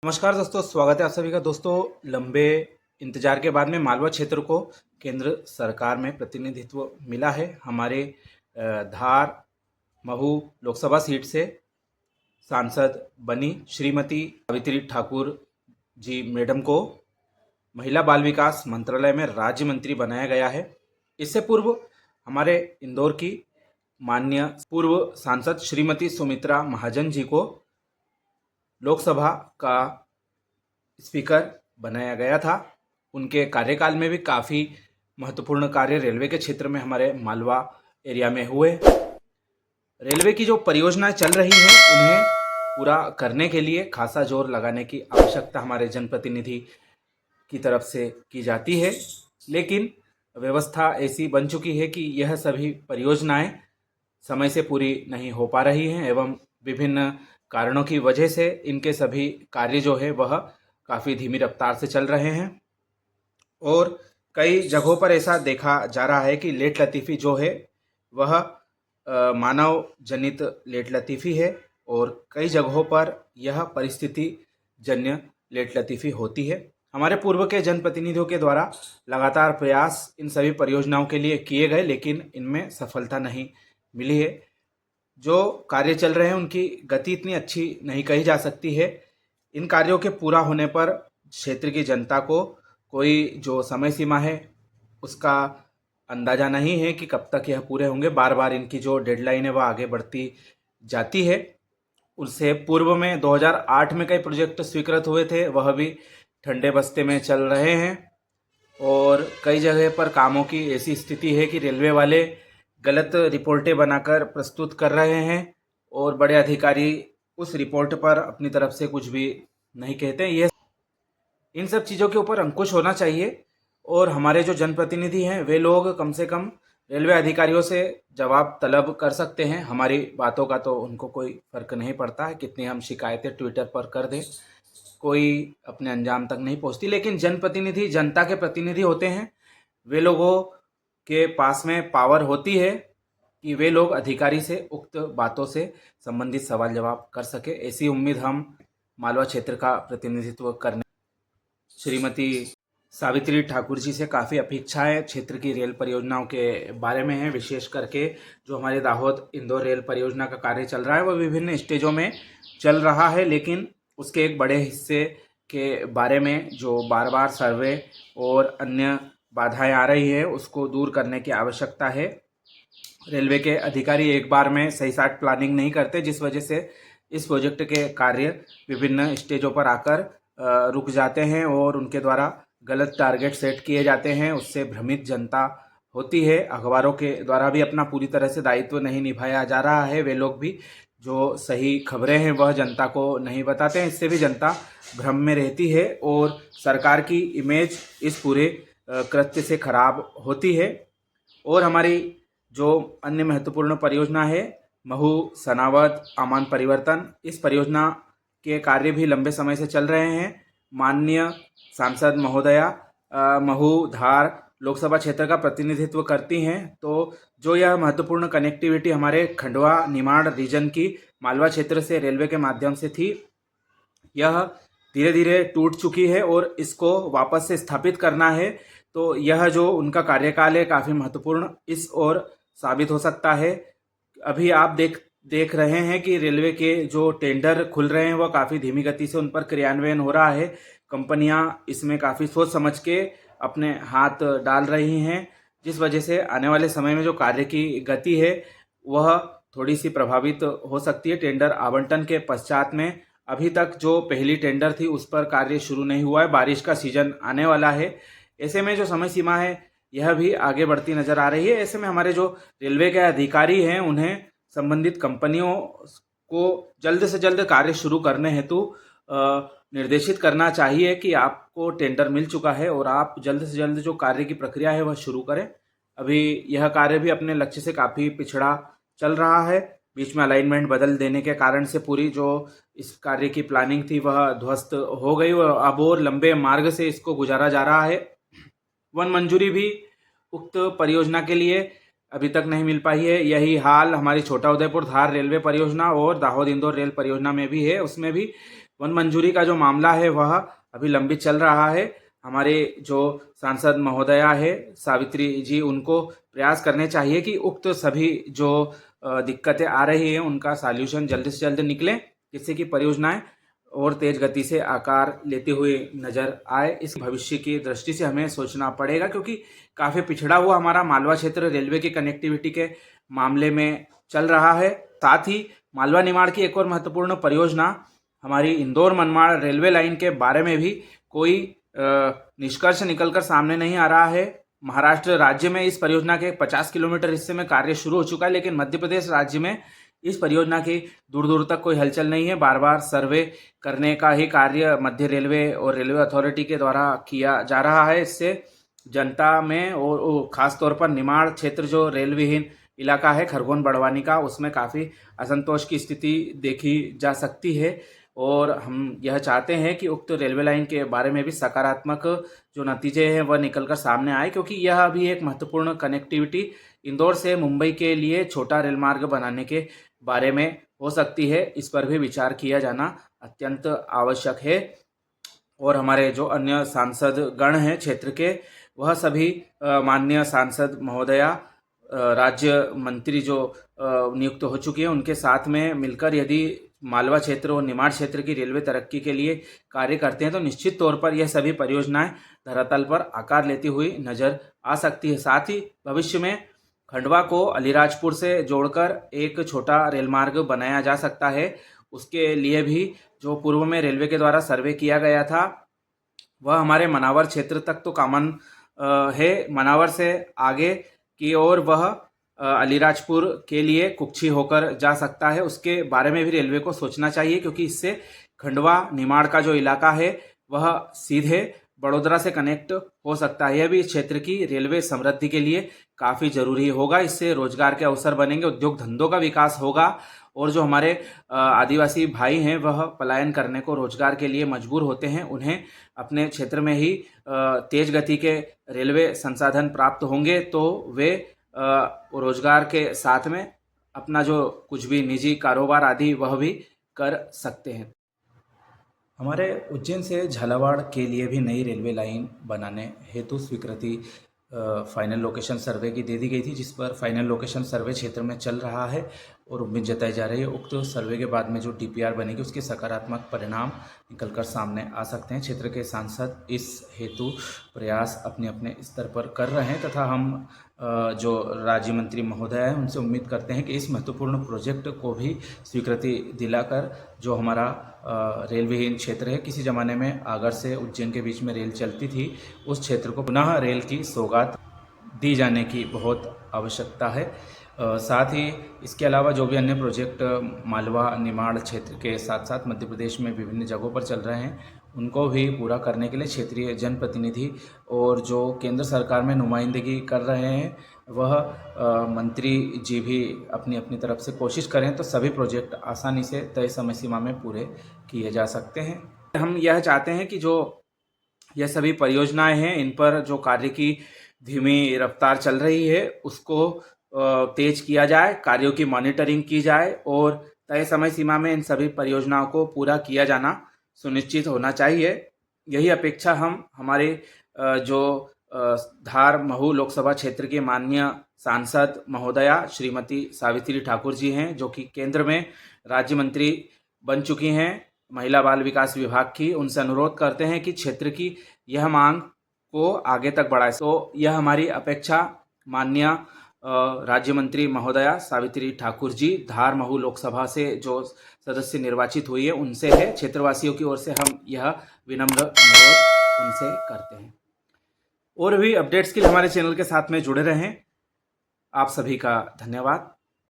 नमस्कार दोस्तों, स्वागत है आप सभी का। दोस्तों, लंबे इंतजार के बाद में मालवा क्षेत्र को केंद्र सरकार में प्रतिनिधित्व मिला है। हमारे धार महू लोकसभा सीट से सांसद बनी श्रीमती सावित्री ठाकुर जी मैडम को महिला बाल विकास मंत्रालय में राज्य मंत्री बनाया गया है। इससे पूर्व हमारे इंदौर की माननीय पूर्व सांसद श्रीमती सुमित्रा महाजन जी को लोकसभा का स्पीकर बनाया गया था। उनके कार्यकाल में भी काफ़ी महत्वपूर्ण कार्य रेलवे के क्षेत्र में हमारे मालवा एरिया में हुए। रेलवे की जो परियोजनाएं चल रही हैं उन्हें पूरा करने के लिए खासा जोर लगाने की आवश्यकता हमारे जनप्रतिनिधि की तरफ से की जाती है, लेकिन व्यवस्था ऐसी बन चुकी है कि यह सभी परियोजनाएं समय से पूरी नहीं हो पा रही हैं एवं विभिन्न कारणों की वजह से इनके सभी कार्य जो है वह काफ़ी धीमी रफ्तार से चल रहे हैं। और कई जगहों पर ऐसा देखा जा रहा है कि लेट लतीफ़ी जो है वह मानव जनित लेट लतीफ़ी है और कई जगहों पर यह परिस्थिति जन्य लेट लतीफ़ी होती है। हमारे पूर्व के जनप्रतिनिधियों के द्वारा लगातार प्रयास इन सभी परियोजनाओं के लिए किए गए, लेकिन इनमें सफलता नहीं मिली है। जो कार्य चल रहे हैं उनकी गति इतनी अच्छी नहीं कही जा सकती है। इन कार्यों के पूरा होने पर क्षेत्र की जनता को कोई जो समय सीमा है उसका अंदाज़ा नहीं है कि कब तक यह पूरे होंगे। बार बार इनकी जो डेडलाइन है वह आगे बढ़ती जाती है। उससे पूर्व में 2008 में कई प्रोजेक्ट स्वीकृत हुए थे, वह भी ठंडे बस्ते में चल रहे हैं। और कई जगह पर कामों की ऐसी स्थिति है कि रेलवे वाले गलत रिपोर्टें बनाकर प्रस्तुत कर रहे हैं और बड़े अधिकारी उस रिपोर्ट पर अपनी तरफ से कुछ भी नहीं कहते। ये इन सब चीज़ों के ऊपर अंकुश होना चाहिए और हमारे जो जनप्रतिनिधि हैं वे लोग कम से कम रेलवे अधिकारियों से जवाब तलब कर सकते हैं। हमारी बातों का तो उनको कोई फ़र्क नहीं पड़ता है, कितनी हम शिकायतें ट्विटर पर कर दें, कोई अपने अंजाम तक नहीं पहुंचती। लेकिन जनप्रतिनिधि जनता के प्रतिनिधि होते हैं, वे लोगों के पास में पावर होती है कि वे लोग अधिकारी से उक्त बातों से संबंधित सवाल जवाब कर सके। ऐसी उम्मीद हम मालवा क्षेत्र का प्रतिनिधित्व करने श्रीमती सावित्री ठाकुर जी से काफ़ी अपेक्षाएं क्षेत्र की रेल परियोजनाओं के बारे में है। विशेष करके जो हमारे दाहोद इंदौर रेल परियोजना का कार्य चल रहा है वह विभिन्न स्टेजों में चल रहा है, लेकिन उसके एक बड़े हिस्से के बारे में जो बार बार सर्वे और अन्य बाधाएं आ रही है उसको दूर करने की आवश्यकता है। रेलवे के अधिकारी एक बार में सही साट प्लानिंग नहीं करते, जिस वजह से इस प्रोजेक्ट के कार्य विभिन्न स्टेजों पर आकर रुक जाते हैं और उनके द्वारा गलत टारगेट सेट किए जाते हैं। उससे भ्रमित जनता होती है। अखबारों के द्वारा भी अपना पूरी तरह से दायित्व नहीं निभाया जा रहा है। वे लोग भी जो सही खबरें हैं वह जनता को नहीं बताते हैं। इससे भी जनता भ्रम में रहती है और सरकार की इमेज इस पूरे कृत्य से खराब होती है। और हमारी जो अन्य महत्वपूर्ण परियोजना है महू सनावद आमान परिवर्तन, इस परियोजना के कार्य भी लंबे समय से चल रहे हैं। माननीय सांसद महोदया महू धार लोकसभा क्षेत्र का प्रतिनिधित्व करती हैं, तो जो यह महत्वपूर्ण कनेक्टिविटी हमारे खंडवा निमाड़ रीजन की मालवा क्षेत्र से रेलवे के माध्यम से थी, यह धीरे धीरे टूट चुकी है और इसको वापस से स्थापित करना है। तो यह जो उनका कार्यकाल है काफ़ी महत्वपूर्ण इस ओर साबित हो सकता है। अभी आप देख रहे हैं कि रेलवे के जो टेंडर खुल रहे हैं वह काफ़ी धीमी गति से उन पर क्रियान्वयन हो रहा है। कंपनियां इसमें काफ़ी सोच समझ के अपने हाथ डाल रही हैं, जिस वजह से आने वाले समय में जो कार्य की गति है वह थोड़ी सी प्रभावित हो सकती है। टेंडर आवंटन के पश्चात में अभी तक जो पहली टेंडर थी उस पर कार्य शुरू नहीं हुआ है। बारिश का सीजन आने वाला है, ऐसे में जो समय सीमा है यह भी आगे बढ़ती नजर आ रही है। ऐसे में हमारे जो रेलवे के अधिकारी हैं उन्हें संबंधित कंपनियों को जल्द से जल्द कार्य शुरू करने हेतु निर्देशित करना चाहिए कि आपको टेंडर मिल चुका है और आप जल्द से जल्द जो कार्य की प्रक्रिया है वह शुरू करें। अभी यह कार्य भी अपने लक्ष्य से काफ़ी पिछड़ा चल रहा है। बीच में अलाइनमेंट बदल देने के कारण से पूरी जो इस कार्य की प्लानिंग थी वह ध्वस्त हो गई और अब और लंबे मार्ग से इसको गुजारा जा रहा है। वन मंजूरी भी उक्त परियोजना के लिए अभी तक नहीं मिल पाई है। यही हाल हमारी छोटा उदयपुर धार रेलवे परियोजना और दाहोद इंदौर रेल परियोजना में भी है। उसमें भी वन मंजूरी का जो मामला है वह अभी लंबित चल रहा है। हमारे जो सांसद महोदया है सावित्री जी, उनको प्रयास करने चाहिए कि उक्त सभी जो दिक्कतें आ रही हैं उनका सॉल्यूशन जल्द से जल्द निकले, जिससे कि परियोजनाएं और तेज गति से आकार लेते हुए नजर आए। इस भविष्य की दृष्टि से हमें सोचना पड़ेगा, क्योंकि काफी पिछड़ा हुआ हमारा मालवा क्षेत्र रेलवे की कनेक्टिविटी के मामले में चल रहा है। साथ ही मालवा निमाड़ की एक और महत्वपूर्ण परियोजना हमारी इंदौर मनमाड़ रेलवे लाइन के बारे में भी कोई निष्कर्ष निकलकर सामने नहीं आ रहा है। महाराष्ट्र राज्य में इस परियोजना के 50 किलोमीटर हिस्से में कार्य शुरू हो चुका है, लेकिन मध्य प्रदेश राज्य में इस परियोजना की दूर दूर तक कोई हलचल नहीं है। बार बार सर्वे करने का ही कार्य मध्य रेलवे और रेलवे अथॉरिटी के द्वारा किया जा रहा है। इससे जनता में और खास तौर पर निमाड़ क्षेत्र जो रेल विहीन इलाका है खरगोन बड़वानी का, उसमें काफ़ी असंतोष की स्थिति देखी जा सकती है। और हम यह चाहते हैं कि उक्त रेलवे लाइन के बारे में भी सकारात्मक जो नतीजे हैं वह निकलकर सामने आए, क्योंकि यह अभी एक महत्वपूर्ण कनेक्टिविटी इंदौर से मुंबई के लिए छोटा रेल मार्ग बनाने के बारे में हो सकती है। इस पर भी विचार किया जाना अत्यंत आवश्यक है। और हमारे जो अन्य सांसद गण हैं क्षेत्र के, वह सभी माननीय सांसद महोदया राज्य मंत्री जो नियुक्त हो चुकी है, उनके साथ में मिलकर यदि मालवा क्षेत्र और निमाड़ क्षेत्र की रेलवे तरक्की के लिए कार्य करते हैं तो निश्चित तौर पर यह सभी परियोजनाएं धरातल पर आकार लेती हुई नजर आ सकती है। साथ ही भविष्य में खंडवा को अलीराजपुर से जोड़कर एक छोटा रेल मार्ग बनाया जा सकता है। उसके लिए भी जो पूर्व में रेलवे के द्वारा सर्वे किया गया था वह हमारे मनावर क्षेत्र तक तो कॉमन है। मनावर से आगे की ओर वह अलीराजपुर के लिए कुक्षी होकर जा सकता है। उसके बारे में भी रेलवे को सोचना चाहिए, क्योंकि इससे खंडवा निमाड़ का जो इलाका है वह सीधे बड़ोदरा से कनेक्ट हो सकता है। यह भी इस क्षेत्र की रेलवे समृद्धि के लिए काफ़ी जरूरी होगा। इससे रोजगार के अवसर बनेंगे, उद्योग धंधों का विकास होगा, और जो हमारे आदिवासी भाई हैं वह पलायन करने को रोजगार के लिए मजबूर होते हैं, उन्हें अपने क्षेत्र में ही तेज गति के रेलवे संसाधन प्राप्त होंगे तो वे रोजगार के साथ में अपना जो कुछ भी निजी कारोबार आदि वह भी कर सकते हैं। हमारे उज्जैन से झालावाड़ के लिए भी नई रेलवे लाइन बनाने हेतु स्वीकृति फाइनल लोकेशन सर्वे की दे दी गई थी, जिस पर फाइनल लोकेशन सर्वे क्षेत्र में चल रहा है और उम्मीद जताई जा रही है उक्त सर्वे के बाद में जो डीपीआर बनेगी उसके सकारात्मक परिणाम निकलकर सामने आ सकते हैं। क्षेत्र के सांसद इस हेतु प्रयास अपने अपने स्तर पर कर रहे हैं, तथा हम जो राज्य मंत्री महोदय हैं उनसे उम्मीद करते हैं कि इस महत्वपूर्ण प्रोजेक्ट को भी स्वीकृति दिलाकर जो हमारा रेल विहीन क्षेत्र है, किसी ज़माने में आगर से उज्जैन के बीच में रेल चलती थी, उस क्षेत्र को पुनः रेल की सौगात दी जाने की बहुत आवश्यकता है। साथ ही इसके अलावा जो भी अन्य प्रोजेक्ट मालवा निमाड़ क्षेत्र के साथ साथ मध्य प्रदेश में विभिन्न जगहों पर चल रहे हैं, उनको भी पूरा करने के लिए क्षेत्रीय जनप्रतिनिधि और जो केंद्र सरकार में नुमाइंदगी कर रहे हैं वह मंत्री जी भी अपनी अपनी तरफ से कोशिश करें तो सभी प्रोजेक्ट आसानी से तय समय सीमा में पूरे किए जा सकते हैं। हम यह चाहते हैं कि जो यह सभी परियोजनाएं हैं इन पर जो कार्य की धीमी रफ्तार चल रही है उसको तेज किया जाए, कार्यों की मॉनिटरिंग की जाए और तय समय सीमा में इन सभी परियोजनाओं को पूरा किया जाना सुनिश्चित होना चाहिए। यही अपेक्षा हम हमारे जो धार महू लोकसभा क्षेत्र के माननीय सांसद महोदया श्रीमती सावित्री ठाकुर जी हैं, जो कि केंद्र में राज्य मंत्री बन चुकी हैं महिला बाल विकास विभाग की, उनसे अनुरोध करते हैं कि क्षेत्र की यह मांग को आगे तक बढ़ाए। तो यह हमारी अपेक्षा माननीय राज्य मंत्री महोदया सावित्री ठाकुर जी धार महू लोकसभा से जो सदस्य निर्वाचित हुई है उनसे है। क्षेत्रवासियों की ओर से हम यह विनम्र अनुरोध उनसे करते हैं। और भी अपडेट्स के लिए हमारे चैनल के साथ में जुड़े रहें। आप सभी का धन्यवाद।